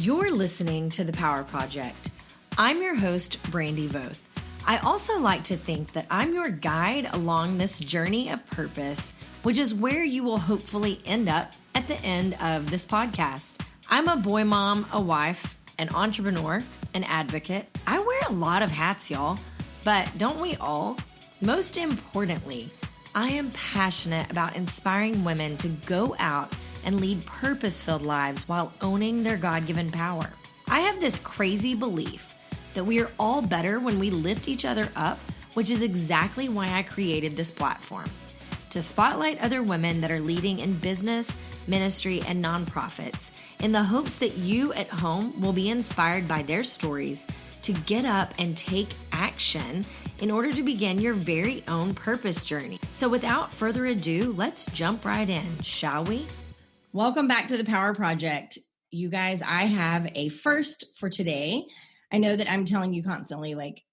You're listening to The Power Project. I'm your host, Brandy Voth. I also like to think that I'm your guide along this journey of purpose, which is where you will hopefully end up at the end of this podcast. I'm a boy mom, a wife, an entrepreneur, an advocate. I wear a lot of hats, y'all, but don't we all? Most importantly, I am passionate about inspiring women to go out and lead purpose-filled lives while owning their God-given power. I have this crazy belief that we are all better when we lift each other up, which is exactly why I created this platform, to spotlight other women that are leading in business, ministry, and nonprofits in the hopes that you at home will be inspired by their stories to get up and take action in order to begin your very own purpose journey. So without further ado, let's jump right in, shall we? Welcome back to the Power Project. You guys, I have a first for today. I know that I'm telling you constantly, like,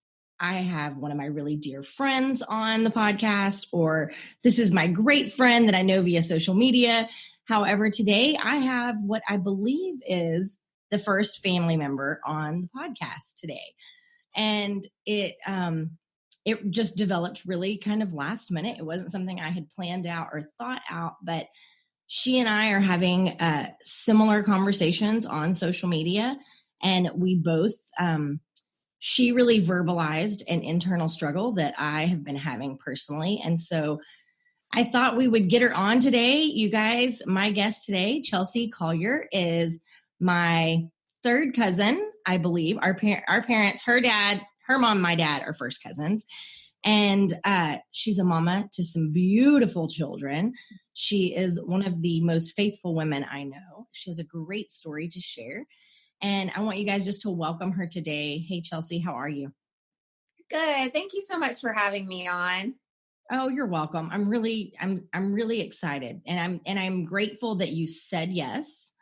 I have one of my really dear friends on the podcast, or this is my great friend that I know via social media. However, today I have what I believe is the first family member on the podcast today. And it just developed really kind of last minute. It wasn't something I had planned out or thought out, but she and I are having similar conversations on social media, and we both, she really verbalized an internal struggle that I have been having personally. And so I thought we would get her on today. You guys, my guest today, Chelsey Collier, is my third cousin, I believe. Our parents, her dad, her mom, my dad are first cousins. And she's a mama to some beautiful children. She is one of the most faithful women I know. She has a great story to share. And I want you guys just to welcome her today. Hey, Chelsey, how are you? Good. Thank you so much for having me on. Oh, you're welcome. I'm really excited, and I'm grateful that you said yes.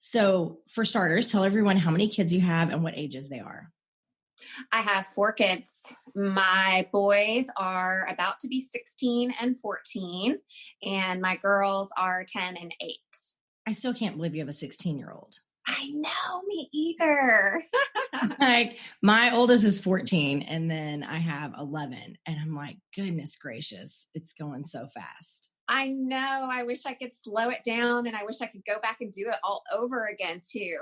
So for starters, tell everyone how many kids you have and what ages they are. I have 4 kids. My boys are about to be 16 and 14, and my girls are 10 and 8. I still can't believe you have a 16-year-old. I know, me either. Like, my oldest is 14, and then I have 11, and I'm like, goodness gracious, it's going so fast. I know. I wish I could slow it down, and I wish I could go back and do it all over again too.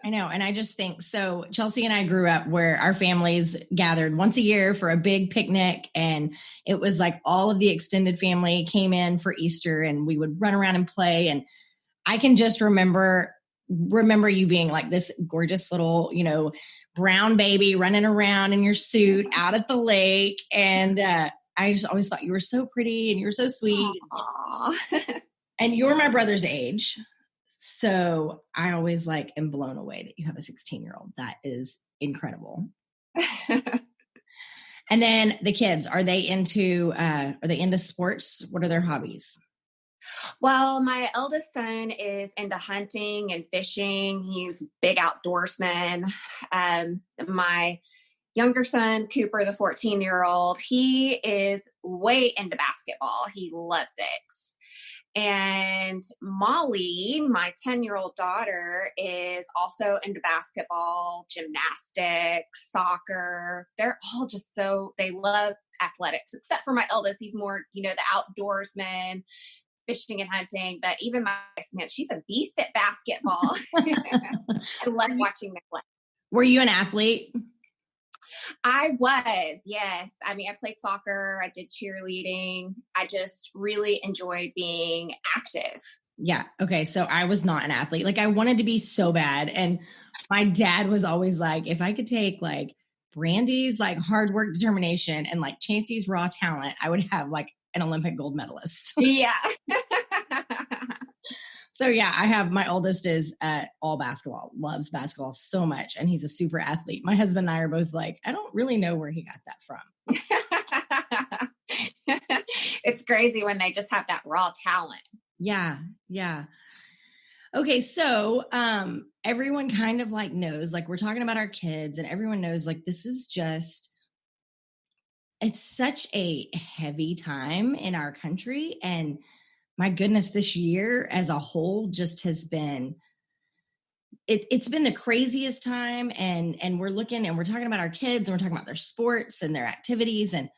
I know. And I just think so. Chelsey and I grew up where our families gathered once a year for a big picnic. And it was like all of the extended family came in for Easter, and we would run around and play. And I can just remember you being like this gorgeous little, brown baby running around in your suit out at the lake. And I just always thought you were so pretty and you were so sweet. And you're my brother's age. So I always am blown away that you have a 16-year-old. That is incredible. And then the kids, are they into sports? What are their hobbies? Well, my eldest son is into hunting and fishing. He's a big outdoorsman. My younger son, Cooper, the 14-year-old, he is way into basketball. He loves it. And Molly, my 10-year-old daughter, is also into basketball, gymnastics, soccer. They're all just they love athletics, except for my eldest. He's more, the outdoorsman, fishing and hunting. But even my man, she's a beast at basketball. I love watching them play. Were you an athlete? I was, yes. I mean, I played soccer. I did cheerleading. I just really enjoyed being active. Yeah. Okay. So I was not an athlete. I wanted to be so bad. And my dad was always like, if I could take Brandy's hard work, determination, and Chancey's raw talent, I would have an Olympic gold medalist. Yeah. So yeah, I have, my oldest is all basketball, loves basketball so much. And he's a super athlete. My husband and I are both I don't really know where he got that from. It's crazy when they just have that raw talent. Yeah. Yeah. Okay. So everyone kind of knows, we're talking about our kids, and everyone knows this is just, it's such a heavy time in our country. And my goodness, this year as a whole just has been it's been the craziest time, and we're looking and we're talking about our kids, and we're talking about their sports and their activities and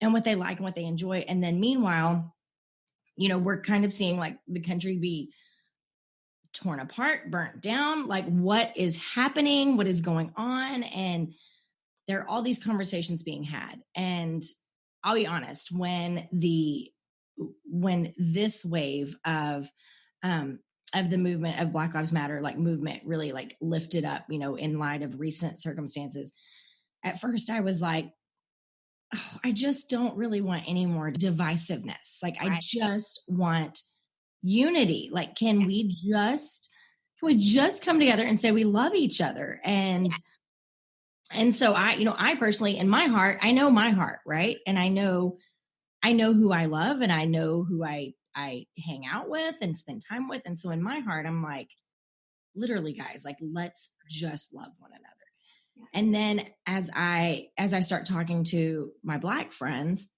what they like and what they enjoy. And then meanwhile, we're kind of seeing like the country be torn apart, burnt down, like what is happening, what is going on. And there are all these conversations being had. And I'll be honest, when this wave of the movement of Black Lives Matter, like movement really like lifted up, in light of recent circumstances, at first I was like, oh, I just don't really want any more divisiveness. Like, right. I just want unity. Like, can we just come together and say we love each other? And so I personally, in my heart, I know my heart, right? And I know who I love, and I know who I hang out with and spend time with. And so in my heart, I'm like, literally, guys, like, let's just love one another. Yes. And then as I start talking to my Black friends,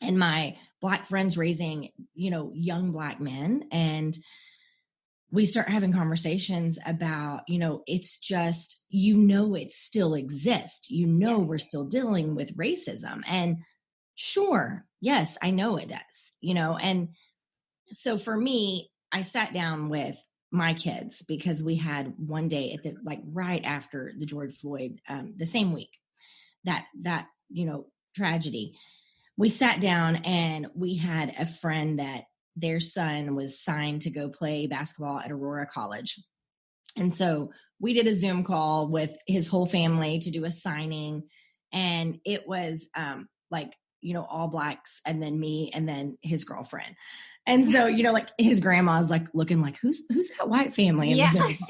and my Black friends raising, young Black men, and we start having conversations about, it's just, it still exists. Yes. We're still dealing with racism. And sure, yes, I know it does, and so for me, I sat down with my kids because we had one day at right after the George Floyd, the same week that tragedy, we sat down and we had a friend that their son was signed to go play basketball at Aurora College. And so we did a Zoom call with his whole family to do a signing. And it was all Blacks, and then me, and then his girlfriend. And so, like his grandma's like looking like, who's that white family in the Zoom call?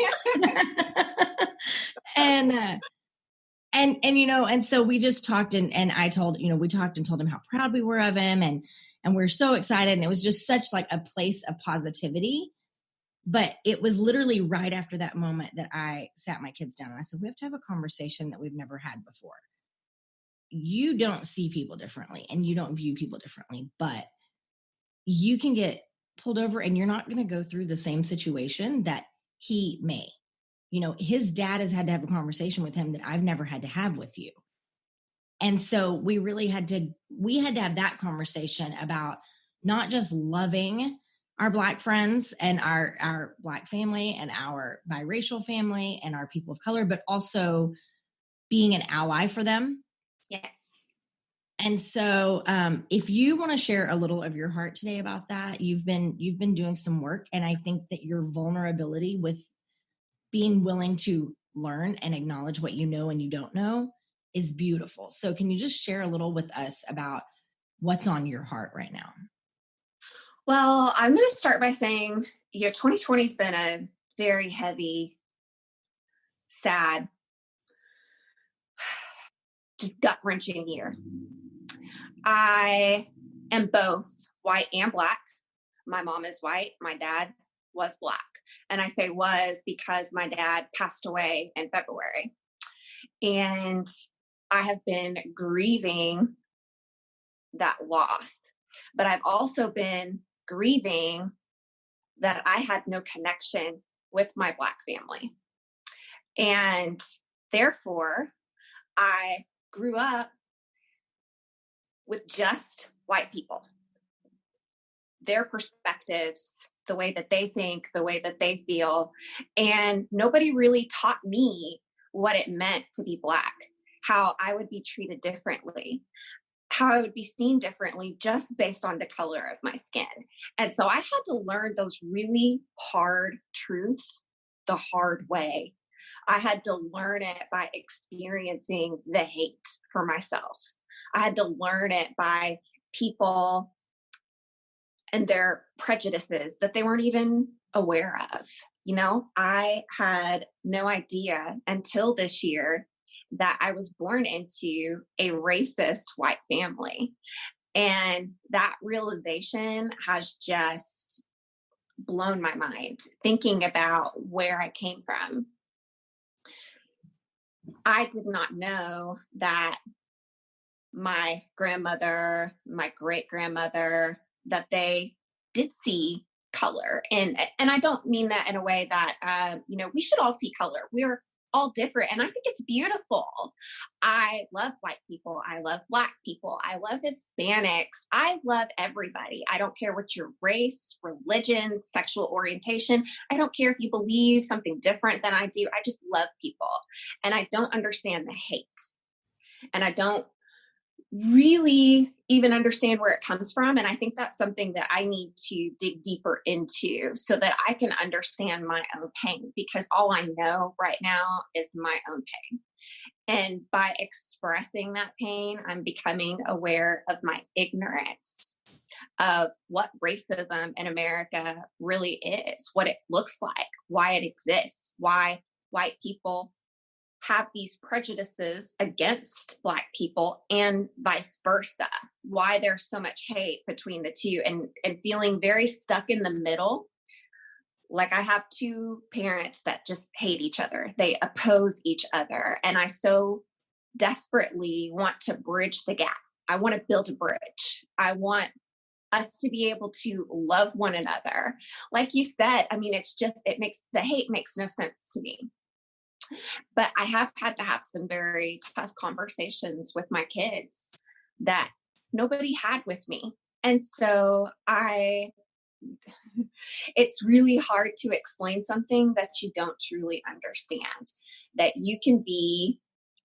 And so we just talked, and I told, we talked and told him how proud we were of him, and we're so excited. And it was just such like a place of positivity. But it was literally right after that moment that I sat my kids down and I said, we have to have a conversation that we've never had before. You don't see people differently, and you don't view people differently, but you can get pulled over and you're not going to go through the same situation that he may. His dad has had to have a conversation with him that I've never had to have with you. And so we really had to have that conversation about not just loving our Black friends and our Black family and our biracial family and our people of color, but also being an ally for them. Yes. And so if you want to share a little of your heart today about that, you've been doing some work. And I think that your vulnerability with being willing to learn and acknowledge what you know and you don't know is beautiful. So can you just share a little with us about what's on your heart right now? Well, I'm going to start by saying, 2020 has been a very heavy, sad, just gut-wrenching year. I am both white and Black. My mom is white. My dad was Black. And I say was because my dad passed away in February. And I have been grieving that loss. But I've also been grieving that I had no connection with my Black family. And therefore, I grew up with just white people, their perspectives, the way that they think, the way that they feel. And nobody really taught me what it meant to be Black, how I would be treated differently, how I would be seen differently just based on the color of my skin. And so I had to learn those really hard truths the hard way. I had to learn it by experiencing the hate for myself. I had to learn it by people and their prejudices that they weren't even aware of. I had no idea until this year that I was born into a racist white family. And that realization has just blown my mind, thinking about where I came from. I did not know that my grandmother, my great-grandmother, that they did see color. And I don't mean that in a way that, we should all see color. We're all different. And I think it's beautiful. I love white people. I love Black people. I love Hispanics. I love everybody. I don't care what your race, religion, sexual orientation. I don't care if you believe something different than I do. I just love people. And I don't understand the hate. And I don't really even understand where it comes from. And I think that's something that I need to dig deeper into so that I can understand my own pain, because all I know right now is my own pain. And by expressing that pain, I'm becoming aware of my ignorance of what racism in America really is, what it looks like, why it exists, why white people have these prejudices against Black people and vice versa, why there's so much hate between the two, and feeling very stuck in the middle. Like I have two parents that just hate each other. They oppose each other. And I so desperately want to bridge the gap. I want to build a bridge. I want us to be able to love one another. Like you said, I mean, the hate makes no sense to me. But I have had to have some very tough conversations with my kids that nobody had with me. And so it's really hard to explain something that you don't truly understand, that you can be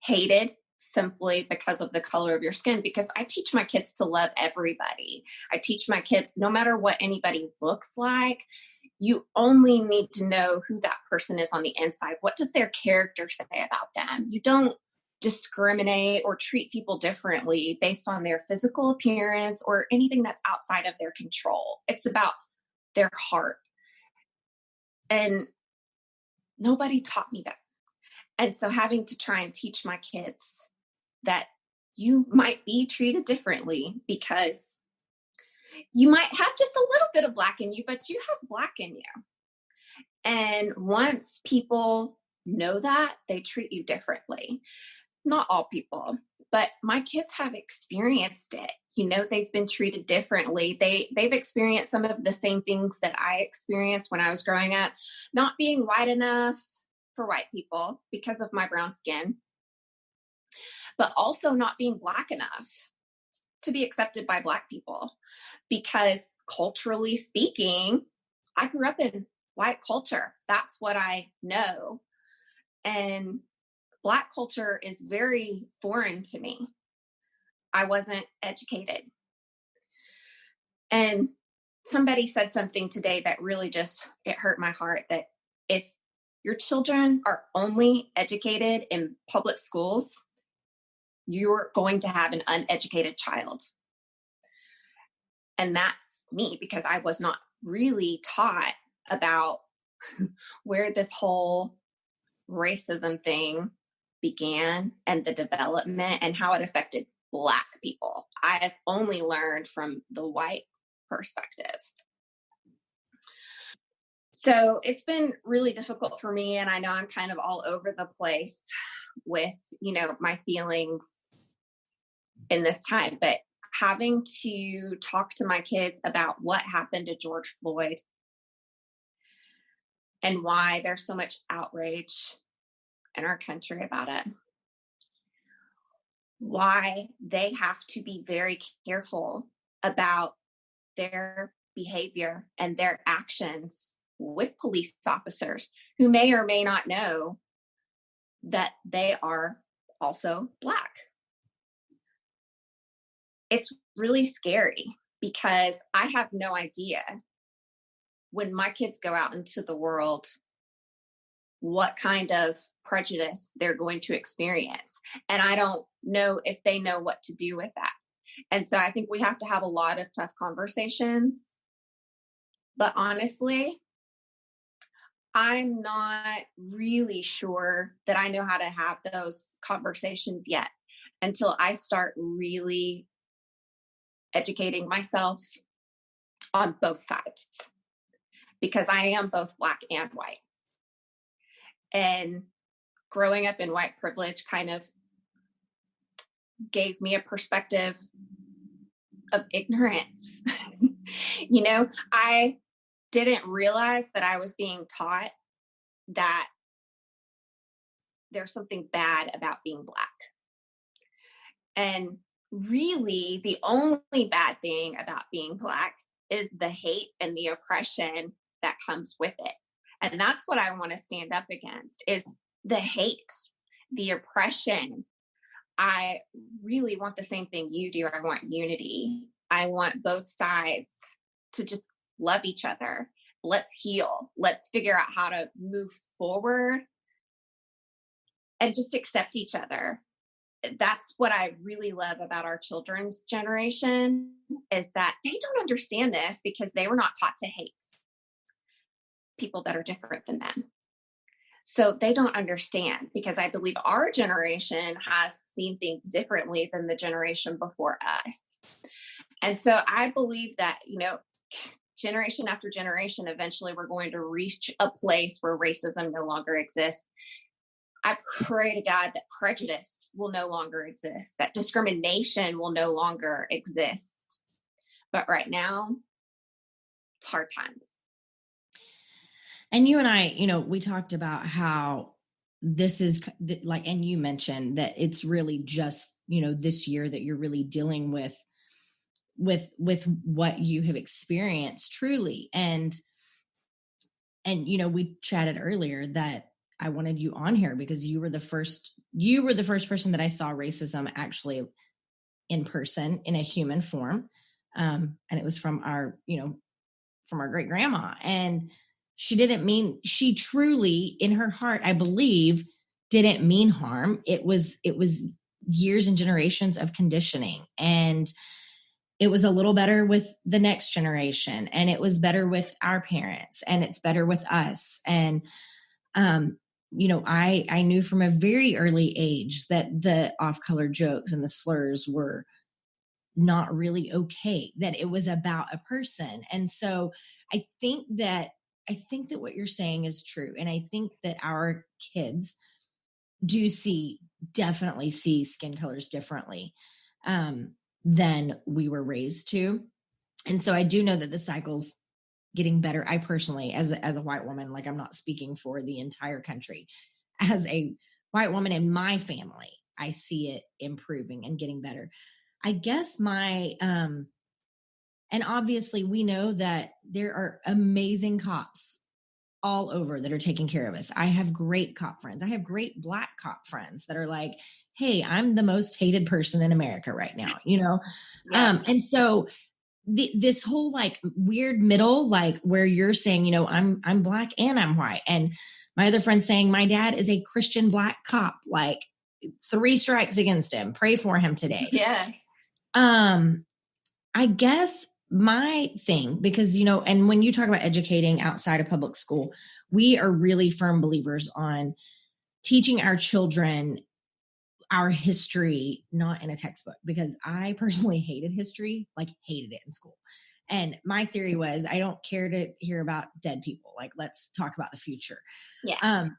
hated simply because of the color of your skin. Because I teach my kids to love everybody. I teach my kids, no matter what anybody looks like, you only need to know who that person is on the inside. What does their character say about them? You don't discriminate or treat people differently based on their physical appearance or anything that's outside of their control. It's about their heart. And nobody taught me that. And so having to try and teach my kids that you might be treated differently because you might have just a little bit of Black in you, but you have Black in you. And once people know that, they treat you differently. Not all people, but my kids have experienced it. They've been treated differently. They've experienced some of the same things that I experienced when I was growing up, not being white enough for white people because of my brown skin, but also not being Black enough to be accepted by Black people. Because culturally speaking, I grew up in white culture. That's what I know. And Black culture is very foreign to me. I wasn't educated. And somebody said something today that really it hurt my heart, that if your children are only educated in public schools, you're going to have an uneducated child. And that's me, because I was not really taught about where this whole racism thing began and the development and how it affected Black people. I've only learned from the white perspective. So it's been really difficult for me. And I know I'm kind of all over the place with, my feelings in this time, but having to talk to my kids about what happened to George Floyd and why there's so much outrage in our country about it. Why they have to be very careful about their behavior and their actions with police officers who may or may not know that they are also Black. It's really scary because I have no idea when my kids go out into the world what kind of prejudice they're going to experience. And I don't know if they know what to do with that. And so I think we have to have a lot of tough conversations. But honestly, I'm not really sure that I know how to have those conversations yet until I start really educating myself on both sides, because I am both Black and white. And growing up in white privilege kind of gave me a perspective of ignorance. I didn't realize that I was being taught that there's something bad about being Black. And really, the only bad thing about being Black is the hate and the oppression that comes with it. And that's what I want to stand up against, is the hate, the oppression. I really want the same thing you do. I want unity. I want both sides to just love each other. Let's heal. Let's figure out how to move forward and just accept each other. That's what I really love about our children's generation, is that they don't understand this because they were not taught to hate people that are different than them. So they don't understand, because I believe our generation has seen things differently than the generation before us. And so I believe that, generation after generation, eventually we're going to reach a place where racism no longer exists. I pray to God that prejudice will no longer exist, that discrimination will no longer exist. But right now, it's hard times. And you and I, we talked about how this is like, and you mentioned that it's really just, this year that you're really dealing with what you have experienced truly. And we chatted earlier that I wanted you on here because you were the first person that I saw racism actually in person, in a human form. And it was from our great grandma. And she truly, in her heart, I believe, didn't mean harm. It was years and generations of conditioning. And it was a little better with the next generation, and it was better with our parents, and it's better with us. And, I knew from a very early age that the off-color jokes and the slurs were not really okay, that it was about a person. And so I think that what you're saying is true. And I think that our kids definitely see skin colors differently than we were raised to. And so I do know that the cycle's getting better. I personally, as a white woman, like, I'm not speaking for the entire country, as a white woman in my family, I see it improving and getting better. I guess and obviously we know that there are amazing cops all over that are taking care of us. I have great cop friends. I have great Black cop friends that are like, hey, I'm the most hated person in America right now, Yeah. And so this whole like weird middle, like where you're saying, I'm Black and I'm white. And my other friend saying my dad is a Christian Black cop, like 3 strikes against him. Pray for him today. Yes. I guess my thing, because, and when you talk about educating outside of public school, we are really firm believers on teaching our children our history, not in a textbook, because I personally hated history, like hated it in school. And my theory was, I don't care to hear about dead people. Like, let's talk about the future. Yes.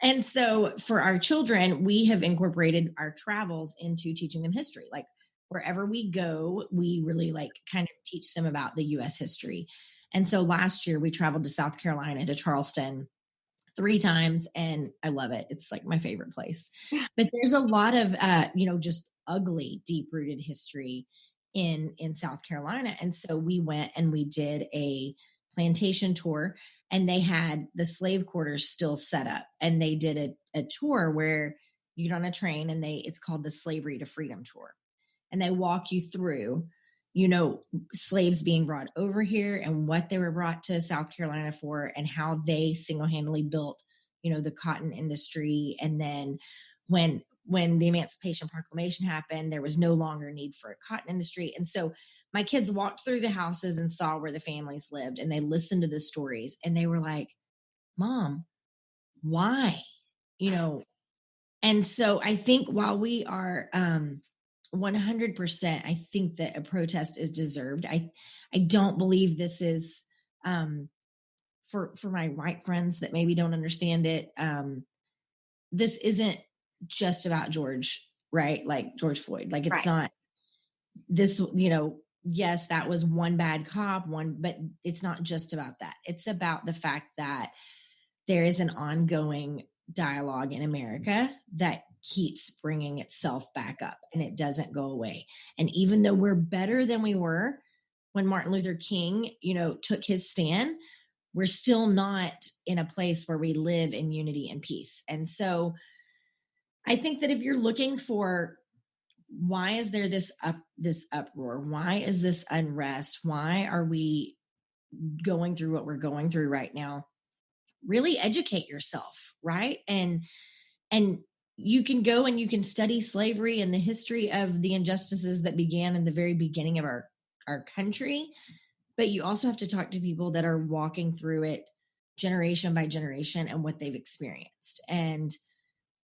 And so for our children, we have incorporated our travels into teaching them history. Like, wherever we go, we really like kind of teach them about the U.S. history. And so last year we traveled to South Carolina, to Charleston, 3 times, and I love it. It's like my favorite place. But there's a lot of, just ugly, deep-rooted history in South Carolina. And so we went and we did a plantation tour, and they had the slave quarters still set up. And they did a tour where you get on a train, and it's called the Slavery to Freedom Tour. And they walk you through, slaves being brought over here and what they were brought to South Carolina for, and how they single-handedly built, the cotton industry. And then when the Emancipation Proclamation happened, there was no longer need for a cotton industry. And so my kids walked through the houses and saw where the families lived, and they listened to the stories, and they were like, Mom, why? And so I think while we are, 100%, I think that a protest is deserved. I don't believe this is, for my white friends that maybe don't understand it. This isn't just about George, right? Like George Floyd. Like, it's not this, yes, that was one bad cop, but it's not just about that. It's about the fact that there is an ongoing dialogue in America that keeps bringing itself back up and it doesn't go away. And even though we're better than we were when Martin Luther King, took his stand, we're still not in a place where we live in unity and peace. And so I think that if you're looking for why is there this uproar? Why is this unrest? Why are we going through what we're going through right now? Really educate yourself, right? And you can go and you can study slavery and the history of the injustices that began in the very beginning of our country, but you also have to talk to people that are walking through it generation by generation and what they've experienced. And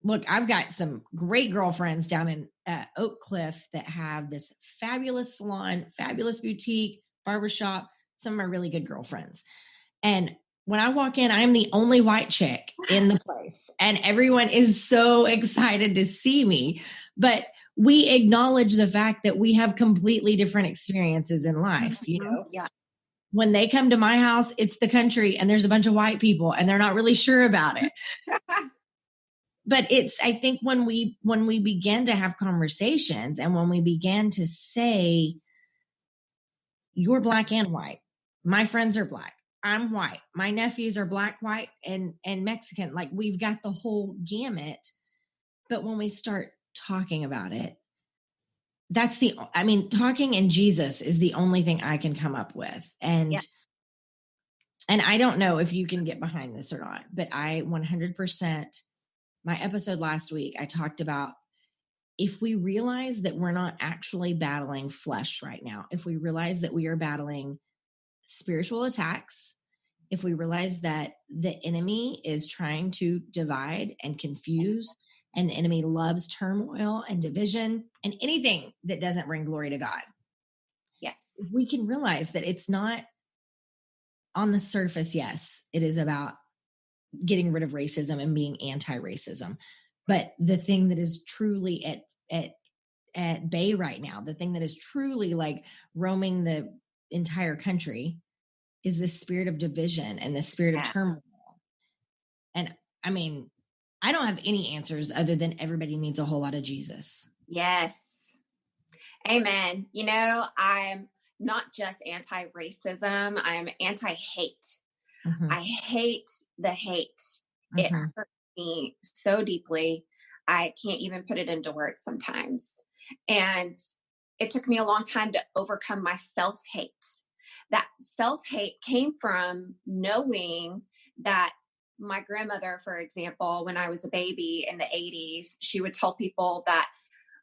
look, I've got some great girlfriends down in Oak Cliff that have this fabulous salon, fabulous boutique, barbershop. Some of my really good girlfriends. And when I walk in, I am the only white chick in the place. And everyone is so excited to see me. But we acknowledge the fact that we have completely different experiences in life. Yeah. When they come to my house, it's the country and there's a bunch of white people and they're not really sure about it. But I think when we begin to have conversations and when we begin to say, you're black and white, my friends are black, I'm white, my nephews are black, white, and Mexican, like we've got the whole gamut. But when we start talking about it, talking in Jesus is the only thing I can come up with. And I don't know if you can get behind this or not, but I 100%, my episode last week, I talked about if we realize that we're not actually battling flesh right now, if we realize that we are battling spiritual attacks, if we realize that the enemy is trying to divide and confuse, and the enemy loves turmoil and division and anything that doesn't bring glory to God. Yes. If we can realize that it's not on the surface, yes, it is about getting rid of racism and being anti-racism. But the thing that is truly at bay right now, the thing that is truly like roaming the entire country is this spirit of division and the spirit of turmoil. And I don't have any answers other than everybody needs a whole lot of Jesus. Yes. Amen. I'm not just anti-racism, I'm anti-hate. Mm-hmm. I hate the hate. Mm-hmm. It hurts me so deeply. I can't even put it into words sometimes. And it took me a long time to overcome my self-hate. That self-hate came from knowing that my grandmother, for example, when I was a baby in the 80s, she would tell people that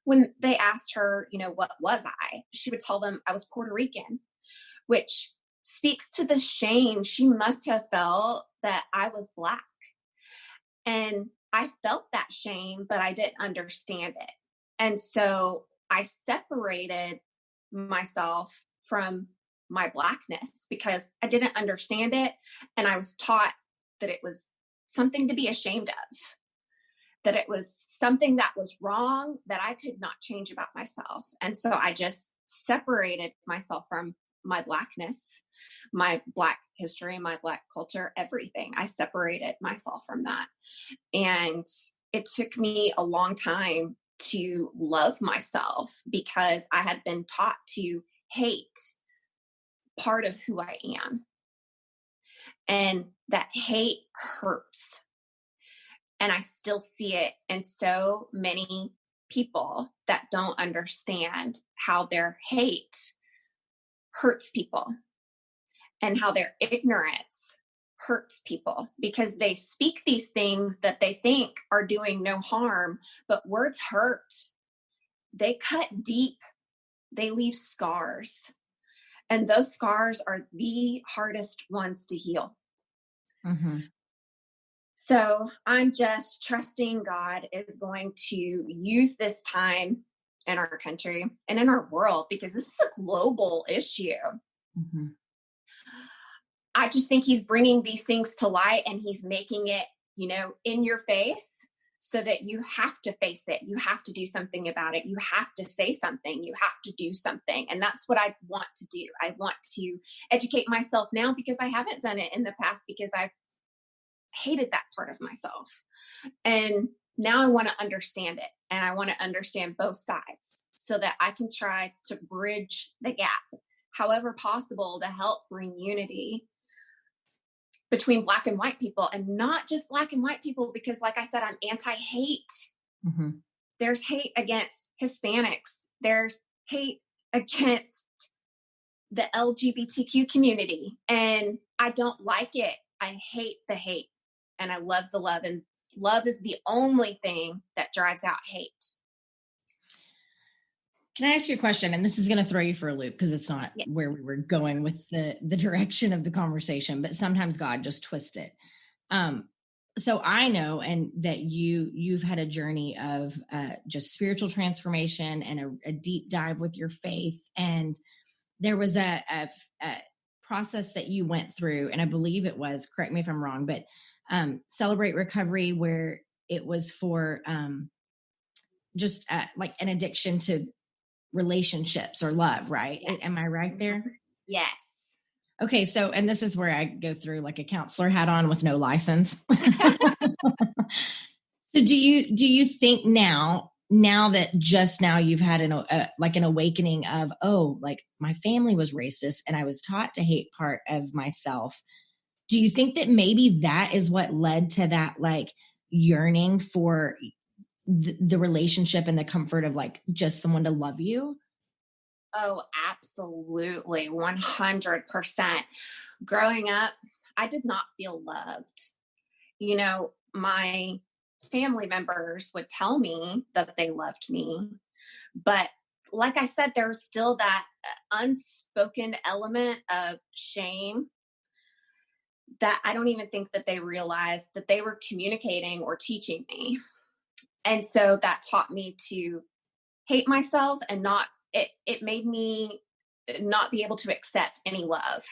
when they asked her, what was I? She would tell them I was Puerto Rican, which speaks to the shame she must have felt that I was Black. And I felt that shame, but I didn't understand it. And so I separated myself from my Blackness because I didn't understand it. And I was taught that it was something to be ashamed of, that it was something that was wrong that I could not change about myself. And so I just separated myself from my Blackness, my Black history, my Black culture, everything. I separated myself from that. And it took me a long time to love myself because I had been taught to hate part of who I am. And that hate hurts. And I still see it in so many people that don't understand how their hate hurts people and how their ignorance hurts people because they speak these things that they think are doing no harm, but words hurt. They cut deep. They leave scars. And those scars are the hardest ones to heal. Mm-hmm. So I'm just trusting God is going to use this time in our country and in our world because this is a global issue. Mm-hmm. I just think he's bringing these things to light and he's making it, in your face so that you have to face it. You have to do something about it. You have to say something. You have to do something. And that's what I want to do. I want to educate myself now because I haven't done it in the past because I've hated that part of myself. And now I want to understand it. And I want to understand both sides so that I can try to bridge the gap, however possible, to help bring unity between Black and white people, and not just Black and white people, because like I said, I'm anti-hate. Mm-hmm. There's hate against Hispanics. There's hate against the LGBTQ community. And I don't like it. I hate the hate and I love the love, and love is the only thing that drives out hate. Can I ask you a question? And this is going to throw you for a loop because it's not where we were going with the direction of the conversation, but sometimes God just twists it. So I know, and that you've had a journey of just spiritual transformation and a deep dive with your faith. And there was a process that you went through, and I believe it was, correct me if I'm wrong, but Celebrate Recovery, where it was for just like an addiction to relationships or love, right? Yeah. Am I right there? Yes. Okay. So, and this is where I go through like a counselor hat on with no license. So do you think now that just now you've had like an awakening of, oh, like my family was racist and I was taught to hate part of myself. Do you think that maybe that is what led to that like yearning for the relationship and the comfort of like just someone to love you? Oh, absolutely. 100%. Growing up, I did not feel loved. You know, my family members would tell me that they loved me, but like I said, there was still that unspoken element of shame that I don't even think that they realized that they were communicating or teaching me. And so that taught me to hate myself, and it made me not be able to accept any love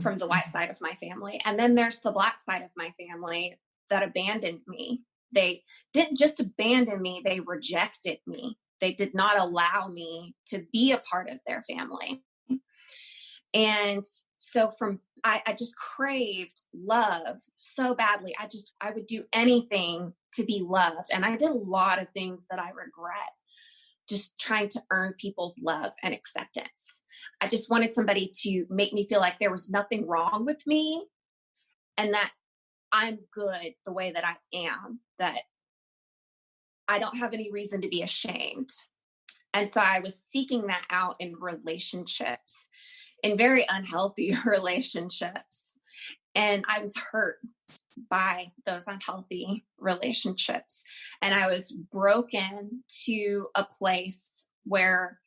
from the white side of my family. And then there's the Black side of my family that abandoned me. They didn't just abandon me, they rejected me. They did not allow me to be a part of their family. And so I just craved love so badly. I would do anything to be loved. And I did a lot of things that I regret, just trying to earn people's love and acceptance. I just wanted somebody to make me feel like there was nothing wrong with me and that I'm good the way that I am, that I don't have any reason to be ashamed. And so I was seeking that out in relationships, in very unhealthy relationships. And I was hurt by those unhealthy relationships. And I was broken to a place where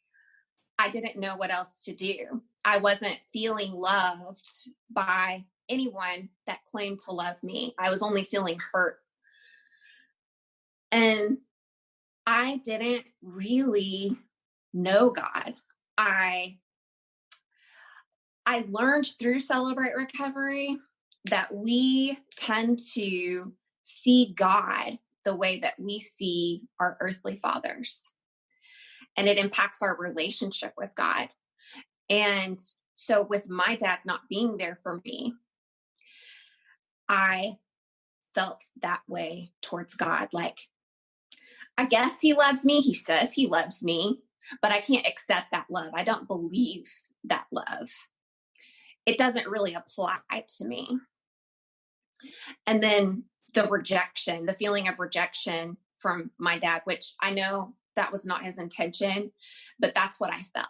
I didn't know what else to do. I wasn't feeling loved by anyone that claimed to love me. I was only feeling hurt. And I didn't really know God. I learned through Celebrate Recovery that we tend to see God the way that we see our earthly fathers. And it impacts our relationship with God. And so with my dad not being there for me, I felt that way towards God. Like, I guess he loves me. He says he loves me, but I can't accept that love. I don't believe that love. It doesn't really apply to me. And then the rejection, the feeling of rejection from my dad, which I know that was not his intention, but that's what I felt.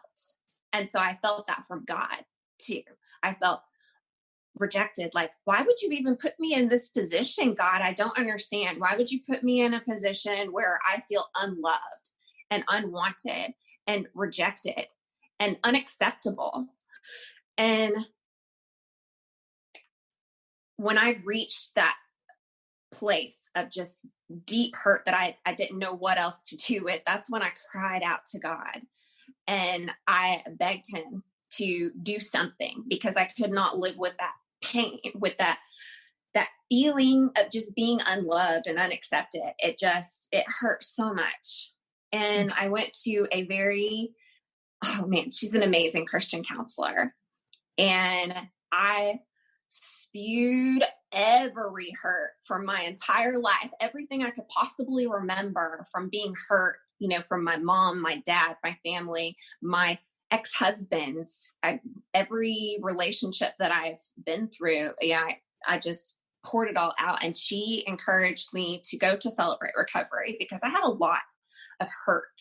And so I felt that from God too. I felt rejected. Like, why would you even put me in this position, God? I don't understand. Why would you put me in a position where I feel unloved and unwanted and rejected and unacceptable? And when I reached that place of just deep hurt that I didn't know what else to do with, that's when I cried out to God and I begged him to do something, because I could not live with that pain, with that that feeling of just being unloved and unaccepted, it hurt so much. And I went to oh man, she's an amazing Christian counselor. And I spewed every hurt from my entire life, everything I could possibly remember from being hurt, from my mom, my dad, my family, my ex-husbands, every relationship that I've been through. Yeah, I just poured it all out. And she encouraged me to go to Celebrate Recovery because I had a lot of hurt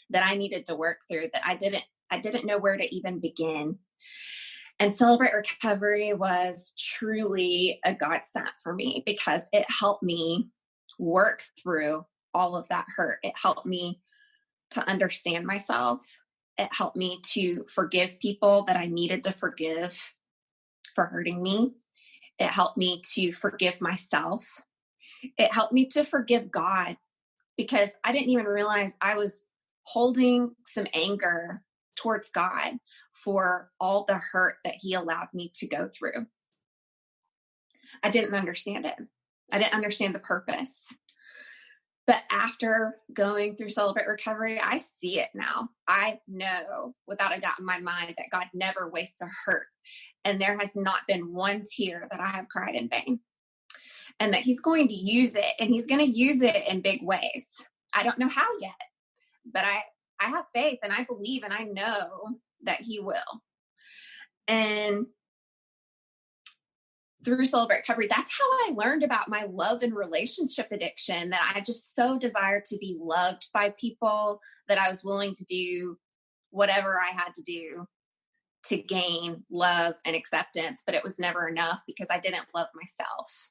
that I needed to work through that I didn't know where to even begin. And Celebrate Recovery was truly a godsend for me because it helped me work through all of that hurt. It helped me to understand myself. It helped me to forgive people that I needed to forgive for hurting me. It helped me to forgive myself. It helped me to forgive God because I didn't even realize I was holding some anger towards God for all the hurt that he allowed me to go through. I didn't understand it. I didn't understand the purpose. But after going through Celebrate Recovery, I see it now. I know without a doubt in my mind that God never wastes a hurt. And there has not been one tear that I have cried in vain. And that he's going to use it, and he's going to use it in big ways. I don't know how yet, but I have faith and I believe and I know that he will. And through Celebrate Recovery, that's how I learned about my love and relationship addiction, that I just so desired to be loved by people that I was willing to do whatever I had to do to gain love and acceptance, but it was never enough because I didn't love myself.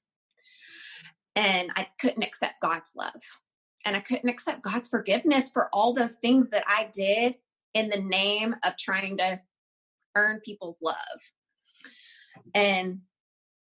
And I couldn't accept God's love. And I couldn't accept God's forgiveness for all those things that I did in the name of trying to earn people's love. And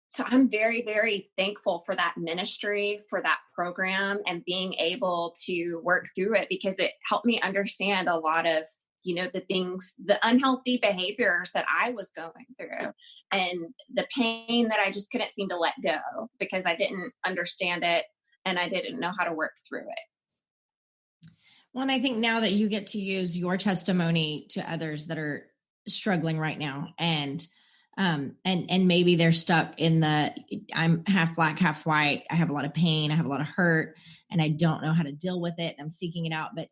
so I'm very, very thankful for that ministry, for that program, and being able to work through it because it helped me understand a lot of, the unhealthy behaviors that I was going through and the pain that I just couldn't seem to let go because I didn't understand it and I didn't know how to work through it. Well, and I think now that you get to use your testimony to others that are struggling right now and maybe they're stuck in I'm half black, half white. I have a lot of pain. I have a lot of hurt and I don't know how to deal with it. I'm seeking it out, but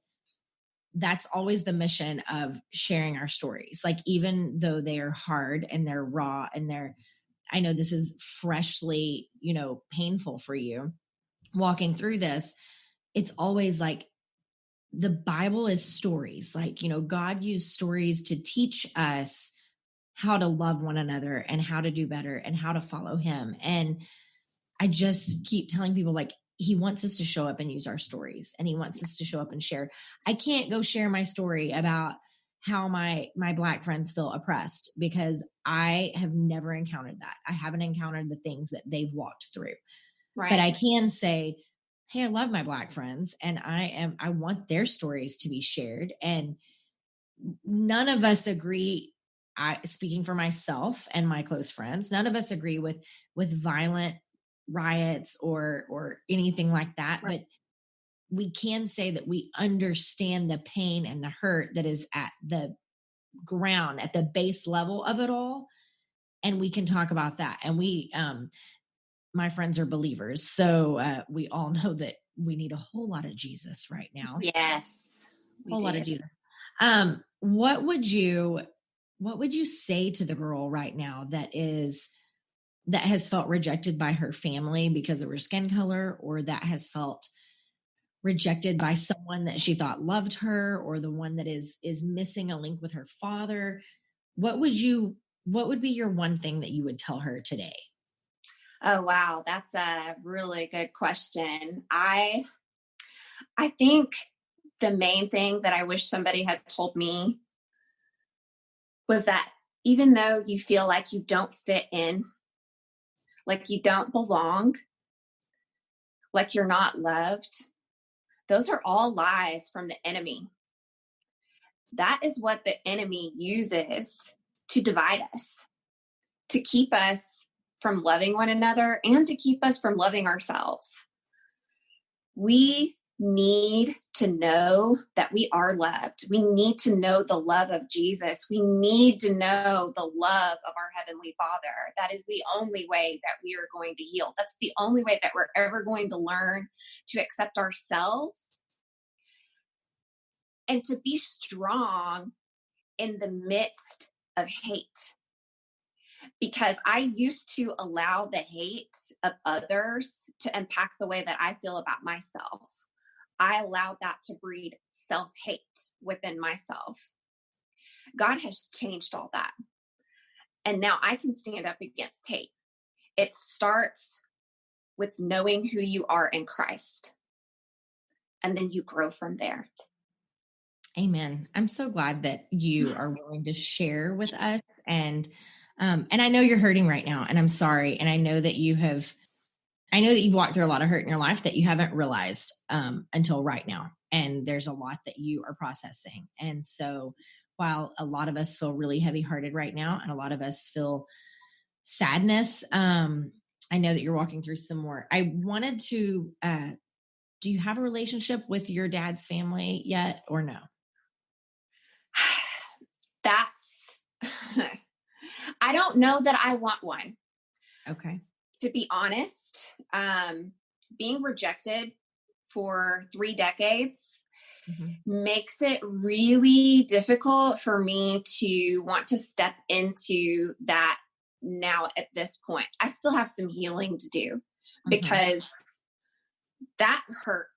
that's always the mission of sharing our stories. Like, even though they are hard and they're raw and I know this is freshly, painful for you walking through this. It's always like the Bible is stories. Like, God used stories to teach us how to love one another and how to do better and how to follow him. And I just keep telling people, like, he wants us to show up and use our stories, and he wants us to show up and share. I can't go share my story about how my black friends feel oppressed because I have never encountered that. I haven't encountered the things that they've walked through. Right. But I can say, hey, I love my black friends and I want their stories to be shared. And none of us agree. Speaking for myself and my close friends, none of us agree with violent riots or anything like that. Right. But we can say that we understand the pain and the hurt that is at the ground, at the base level of it all. And we can talk about that. And my friends are believers. So we all know that we need a whole lot of Jesus right now. Yes. A whole lot of Jesus. What would you say to the girl right now that has felt rejected by her family because of her skin color, or that has felt rejected by someone that she thought loved her, or the one that is missing a link with her father? What would be your one thing that you would tell her today? Oh, wow. That's a really good question. I think the main thing that I wish somebody had told me was that even though you feel like you don't fit in, like you don't belong, like you're not loved, those are all lies from the enemy. That is what the enemy uses to divide us, to keep us from loving one another and to keep us from loving ourselves. We need to know that we are loved. We need to know the love of Jesus. We need to know the love of our Heavenly Father. That is the only way that we are going to heal. That's the only way that we're ever going to learn to accept ourselves and to be strong in the midst of hate. Because I used to allow the hate of others to impact the way that I feel about myself. I allowed that to breed self-hate within myself. God has changed all that. And now I can stand up against hate. It starts with knowing who you are in Christ. And then you grow from there. Amen. I'm so glad that you are willing to share with us. And I know you're hurting right now, and I'm sorry. And I know that you've walked through a lot of hurt in your life that you haven't realized until right now. And there's a lot that you are processing. And so while a lot of us feel really heavy hearted right now, and a lot of us feel sadness, I know that you're walking through some more. I wanted to, do you have a relationship with your dad's family yet or no? That's, I don't know that I want one. Okay. To be honest, being rejected for 3 decades makes it really difficult for me to want to step into that now at this point. I still have some healing to do because that hurt.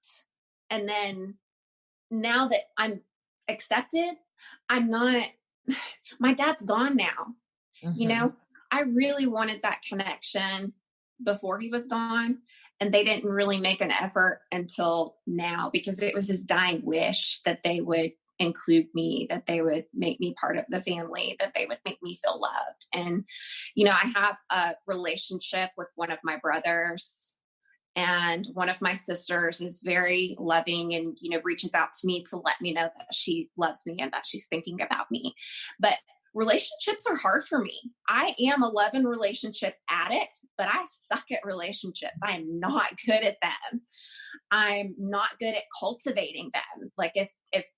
And then now that I'm accepted, I'm not, my dad's gone now. You know, I really wanted that connection before he was gone, and they didn't really make an effort until now, because it was his dying wish that they would include me, that they would make me part of the family, that they would make me feel loved. And, you know, I have a relationship with one of my brothers, and one of my sisters is very loving and, you know, reaches out to me to let me know that she loves me and that she's thinking about me. But relationships are hard for me. I am a love and relationship addict, but I suck at relationships. I am not good at them. I'm not good at cultivating them. Like if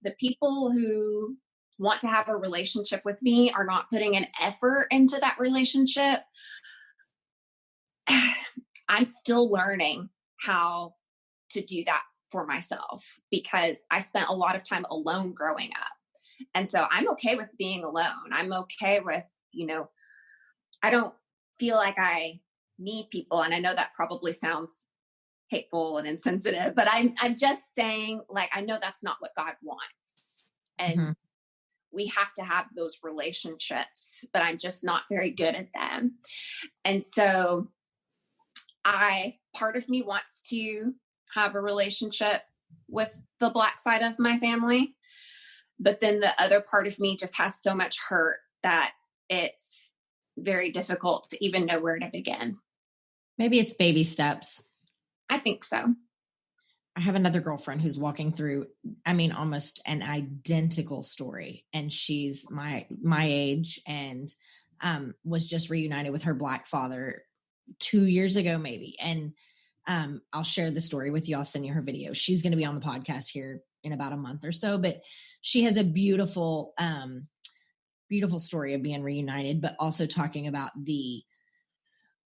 the people who want to have a relationship with me are not putting an effort into that relationship, I'm still learning how to do that for myself, because I spent a lot of time alone growing up. And so I'm okay with being alone. I'm okay with, you know, I don't feel like I need people. And I know that probably sounds hateful and insensitive, but I'm just saying, like, I know that's not what God wants. And we have to have those relationships, but I'm just not very good at them. And so part of me wants to have a relationship with the Black side of my family. But then the other part of me just has so much hurt that it's very difficult to even know where to begin. Maybe it's baby steps. I think so. I have another girlfriend who's walking through, I mean, almost an identical story. And she's my age, and was just reunited with her Black father 2 years ago, maybe. And I'll share the story with you. I'll send you her video. She's going to be on the podcast here in about a month or so, but she has a beautiful, beautiful story of being reunited, but also talking about the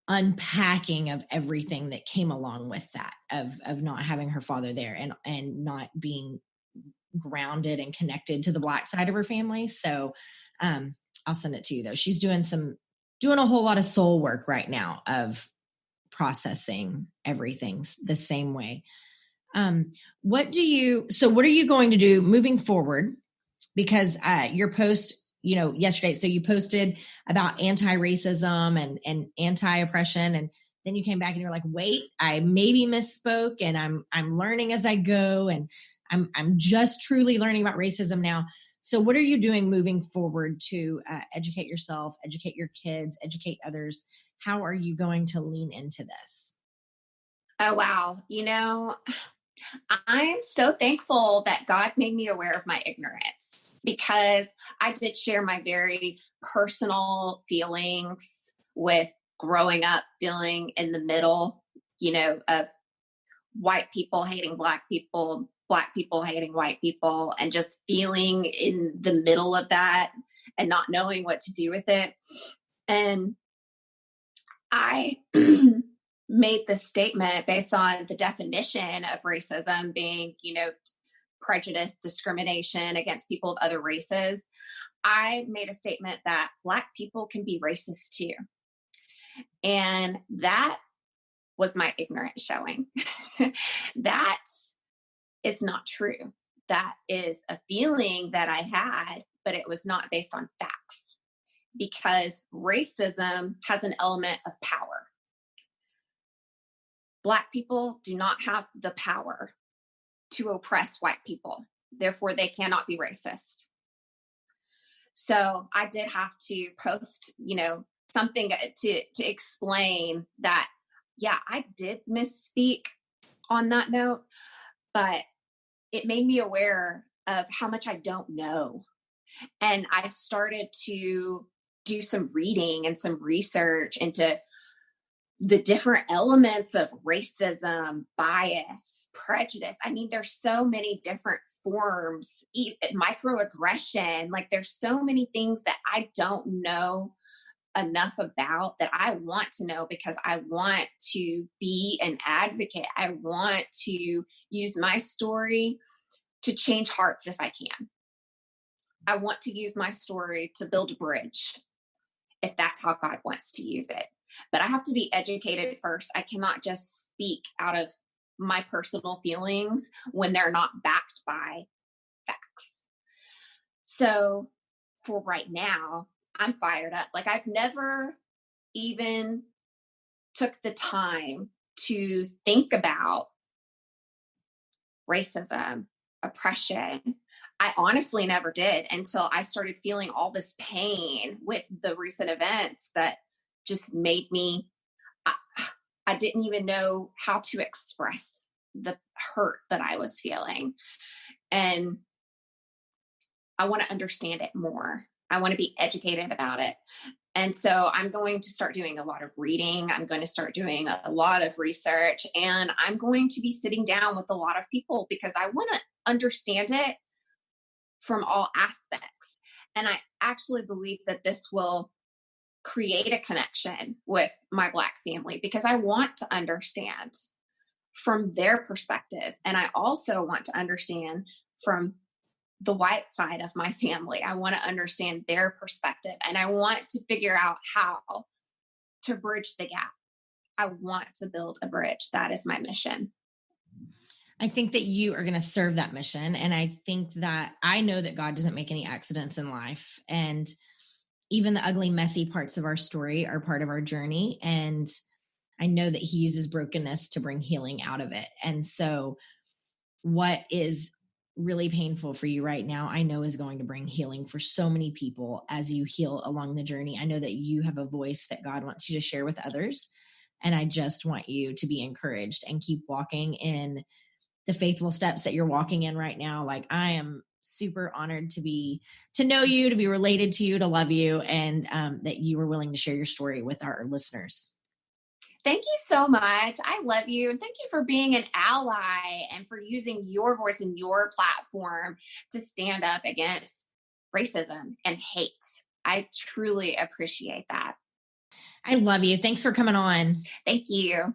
unpacking of everything that came along with that, of not having her father there, and not being grounded and connected to the Black side of her family. So I'll send it to you though. She's doing a whole lot of soul work right now of processing everything the same way. What are you going to do moving forward? Because your post, you know, yesterday, so you posted about anti-racism and anti-oppression, and then you came back and you're like, wait, I maybe misspoke, and I'm learning as I go, and I'm just truly learning about racism now. So what are you doing moving forward to educate yourself, educate your kids, educate others? How are you going to lean into this? Oh, wow. You know, I'm so thankful that God made me aware of my ignorance, because I did share my very personal feelings with growing up feeling in the middle, of white people hating black people hating white people, and just feeling in the middle of that and not knowing what to do with it. And I made this statement based on the definition of racism being, prejudice, discrimination against people of other races. I made a statement that Black people can be racist too. And that was my ignorance showing. That is not true. That is a feeling that I had, but it was not based on facts, because racism has an element of power. Black people do not have the power to oppress white people. Therefore, they cannot be racist. So I did have to post, something to explain that, yeah, I did misspeak on that note, but it made me aware of how much I don't know. And I started to do some reading and some research into the different elements of racism, bias, prejudice. I mean, there's so many different forms, microaggression. Like, there's so many things that I don't know enough about that I want to know, because I want to be an advocate. I want to use my story to change hearts if I can. I want to use my story to build a bridge if that's how God wants to use it. But I have to be educated first. I cannot just speak out of my personal feelings when they're not backed by facts. So for right now, I'm fired up. Like, I've never even took the time to think about racism, oppression. I honestly never did until I started feeling all this pain with the recent events that just made me, I didn't even know how to express the hurt that I was feeling. And I want to understand it more. I want to be educated about it. And so I'm going to start doing a lot of reading. I'm going to start doing a lot of research, and I'm going to be sitting down with a lot of people because I want to understand it from all aspects. And I actually believe that this will create a connection with my Black family, because I want to understand from their perspective. And I also want to understand from the white side of my family. I want to understand their perspective, and I want to figure out how to bridge the gap. I want to build a bridge. That is my mission. I think that you are going to serve that mission. And I think that I know that God doesn't make any accidents in life. And even the ugly, messy parts of our story are part of our journey. And I know that He uses brokenness to bring healing out of it. And so what is really painful for you right now, I know is going to bring healing for so many people as you heal along the journey. I know that you have a voice that God wants you to share with others. And I just want you to be encouraged and keep walking in the faithful steps that you're walking in right now. Like, I am super honored to know you, to be related to you, to love you, and that you were willing to share your story with our listeners. Thank you so much. I love you. And thank you for being an ally and for using your voice and your platform to stand up against racism and hate. I truly appreciate that. I love you. Thanks for coming on. Thank you.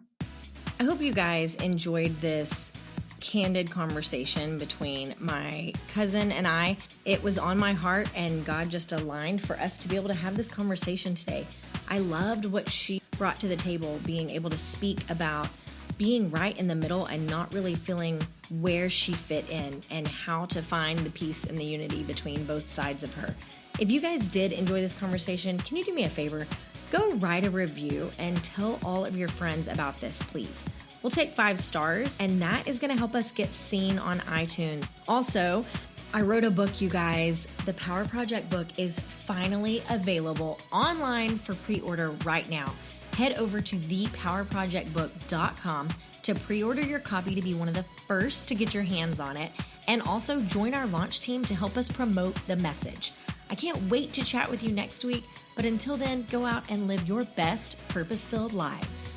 I hope you guys enjoyed this candid conversation between my cousin and I. It was on my heart, and God just aligned for us to be able to have this conversation today. I loved what she brought to the table, being able to speak about being right in the middle and not really feeling where she fit in, and how to find the peace and the unity between both sides of her. If you guys did enjoy this conversation, can you do me a favor? Go write a review and tell all of your friends about this, please. We'll take 5 stars, and that is going to help us get seen on iTunes. Also, I wrote a book, you guys. The Power Project book is finally available online for pre-order right now. Head over to thepowerprojectbook.com to pre-order your copy to be one of the first to get your hands on it, and also join our launch team to help us promote the message. I can't wait to chat with you next week, but until then, go out and live your best purpose-filled lives.